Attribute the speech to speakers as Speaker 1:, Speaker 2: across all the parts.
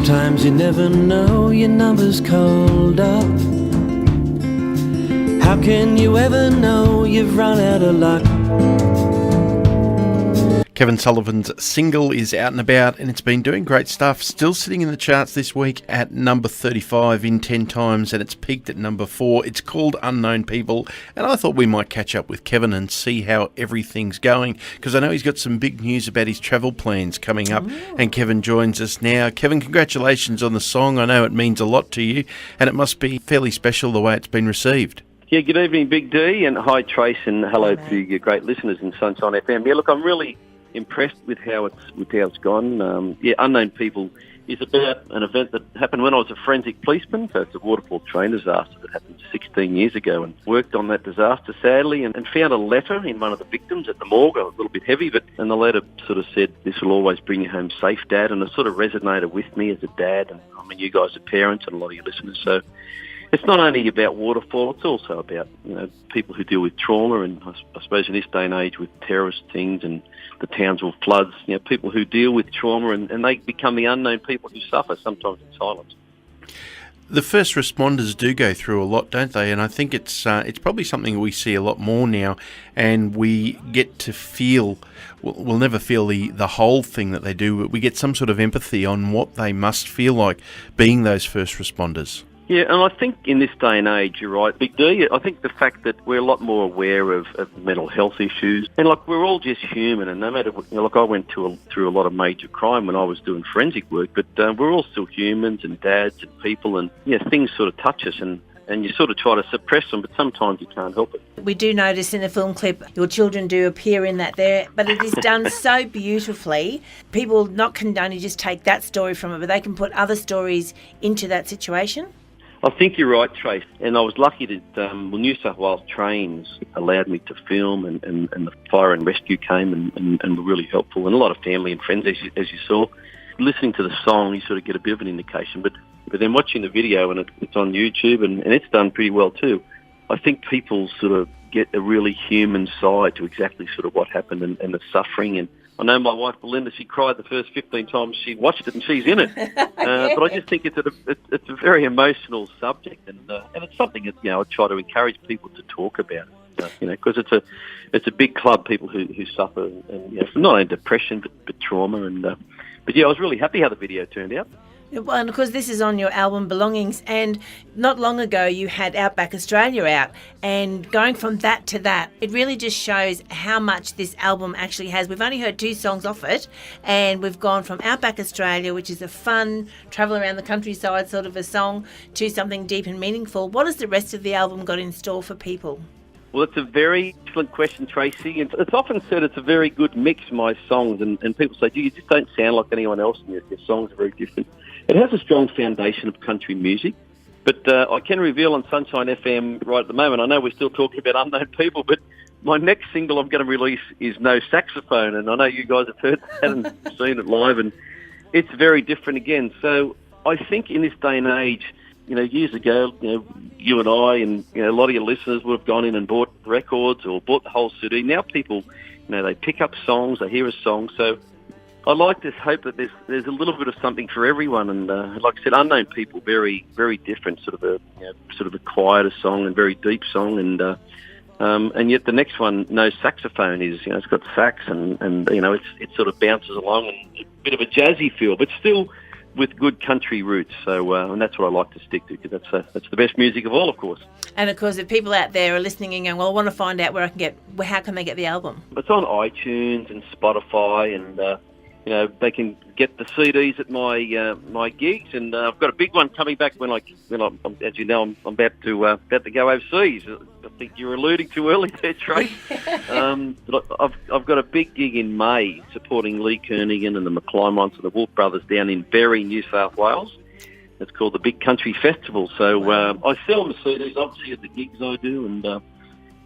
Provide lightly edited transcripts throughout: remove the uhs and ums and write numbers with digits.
Speaker 1: Sometimes you never know your number's called up. How can you ever know you've run out of luck?
Speaker 2: Kevin Sullivan's single is out and about, and it's been doing great stuff. Still sitting in the charts this week at number 35 in 10 times, and it's peaked at number 4. It's called Unknown People, and I thought we might catch up with Kevin and see how everything's going, because I know he's got some big news about his travel plans coming up. And Kevin joins us now. Kevin, congratulations on the song. I know it means a lot to you, and it must be fairly special the way it's been received.
Speaker 3: Yeah, good evening, Big D, and hi, Trace, and hello to your great listeners in Sunshine FM. Yeah, look, I'm really impressed with how it's gone. Unknown People is about an event that happened when I was a forensic policeman. So it's a waterfall train disaster that happened 16 years ago, and worked on that disaster sadly, and found a letter in one of the victims at the morgue. A little bit heavy, and the letter sort of said, "This will always bring you home safe, Dad." And it sort of resonated with me as a dad, and I mean, you guys are parents and a lot of your listeners, so it's not only about waterfall, it's also about, people who deal with trauma, and I suppose in this day and age with terrorist things and the Townsville floods, people who deal with trauma and they become the unknown people who suffer, sometimes in silence.
Speaker 2: The first responders do go through a lot, don't they? And I think it's probably something we see a lot more now, and we get to feel, we'll never feel the whole thing that they do, but we get some sort of empathy on what they must feel like being those first responders.
Speaker 3: Yeah, and I think in this day and age, you're right, Big D, I think the fact that we're a lot more aware of mental health issues, and we're all just human, and no matter what, I went through a lot of major crime when I was doing forensic work, but we're all still humans and dads and people, and things sort of touch us, and you sort of try to suppress them, but sometimes you can't help it.
Speaker 4: We do notice in the film clip your children do appear in that there, but it is done so beautifully. People not can only just take that story from it, but they can put other stories into that situation.
Speaker 3: I think you're right, Trace. And I was lucky that New South Wales Trains allowed me to film, and the fire and rescue came and were really helpful, and a lot of family and friends, as you saw. Listening to the song, you sort of get a bit of an indication, but then watching the video, and it's on YouTube, and it's done pretty well too. I think people sort of get a really human side to exactly sort of what happened and the suffering. And I know my wife Belinda, she cried the first 15 times she watched it, and she's in it. But I just think it's a very emotional subject, and it's something that I try to encourage people to talk about. Because it's a big club, people who suffer, and not only depression but trauma. But I was really happy how the video turned out.
Speaker 4: Well, and of course this is on your album Belongings, and not long ago you had Outback Australia out, and going from that to that, it really just shows how much this album actually has. We've only heard 2 songs off it, and we've gone from Outback Australia, which is a fun travel around the countryside sort of a song, to something deep and meaningful. What has the rest of the album got in store for people?
Speaker 3: Well, it's a very excellent question, Tracy. It's often said it's a very good mix, my songs, and people say, you just don't sound like anyone else, and your songs are very different. It has a strong foundation of country music, but I can reveal on Sunshine FM right at the moment, I know we're still talking about Unknown People, but my next single I'm going to release is No Saxophone, and I know you guys have heard that and seen it live, and it's very different again. So I think in this day and age, years ago, you and I and a lot of your listeners would have gone in and bought records or bought the whole CD. Now people, they pick up songs, they hear a song. So I like to hope that there's a little bit of something for everyone. And like I said, Unknown People, very very different, sort of a quieter song and very deep song. And yet the next one, No Saxophone, is it's got sax and it sort of bounces along and a bit of a jazzy feel, but still with good country roots, and that's what I like to stick to, because that's the best music of all, of course.
Speaker 4: And of course, if people out there are listening and going, well, I want to find out how can they get the album?
Speaker 3: It's on iTunes and Spotify, and they can get the CDs at my gigs, and I've got a big one coming back when I'm as you know, I'm about to go overseas. I think you're alluding to earlier there, Trace. But I've got a big gig in May supporting Lee Kernaghan and the McClymont and the Wolf Brothers down in Berry, New South Wales. It's called the Big Country Festival. So I sell the CDs obviously at the gigs I do, and I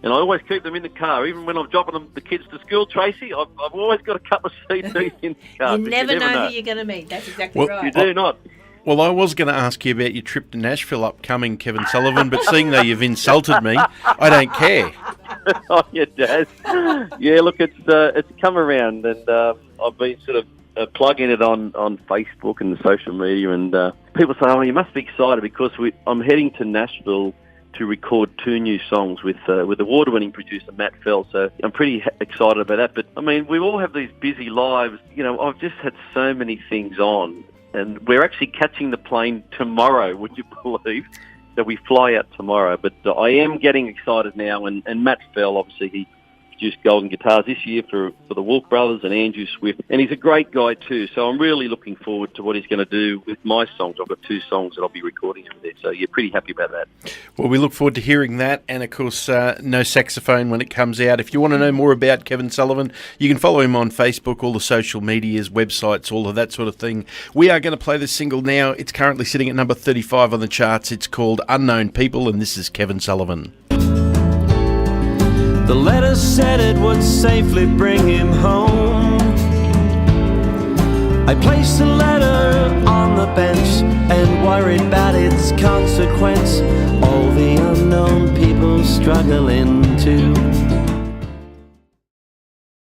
Speaker 3: always keep them in the car, even when I'm dropping the kids to school, Tracy. I've always got a couple of CDs in the car.
Speaker 4: You never know who you're going to meet. That's exactly right.
Speaker 3: You do not.
Speaker 2: Well, I was going to ask you about your trip to Nashville upcoming, Kevin Sullivan, but seeing though you've insulted me, I don't care.
Speaker 3: Oh, yeah, Daz. Yeah, look, it's come around, and I've been sort of plugging it on Facebook and the social media, and people say, "Oh, you must be excited because I'm heading to Nashville to record 2 new songs with award-winning producer Matt Fell." So I'm pretty excited about that. But I mean, we all have these busy lives. You know, I've just had so many things on, and we're actually catching the plane tomorrow. Would you believe that we fly out tomorrow? But I am getting excited now, and Matt Fell, obviously, he produced Golden Guitars this year for the Wolf Brothers and Andrew Swift, and he's a great guy too. So I'm really looking forward to what he's going to do with my songs. I've got 2 songs that I'll be recording over there, so you're pretty happy about that.
Speaker 2: Well, we look forward to hearing that, and of course, no saxophone when it comes out. If you want to know more about Kevin Sullivan, you can follow him on Facebook, all the social medias, websites, all of that sort of thing. We are going to play this single now. It's currently sitting at number 35 on the charts. It's called Unknown People, and this is Kevin Sullivan.
Speaker 1: The letter said it would safely bring him home. I placed the letter on the bench and worried about its consequence. All the unknown people struggling to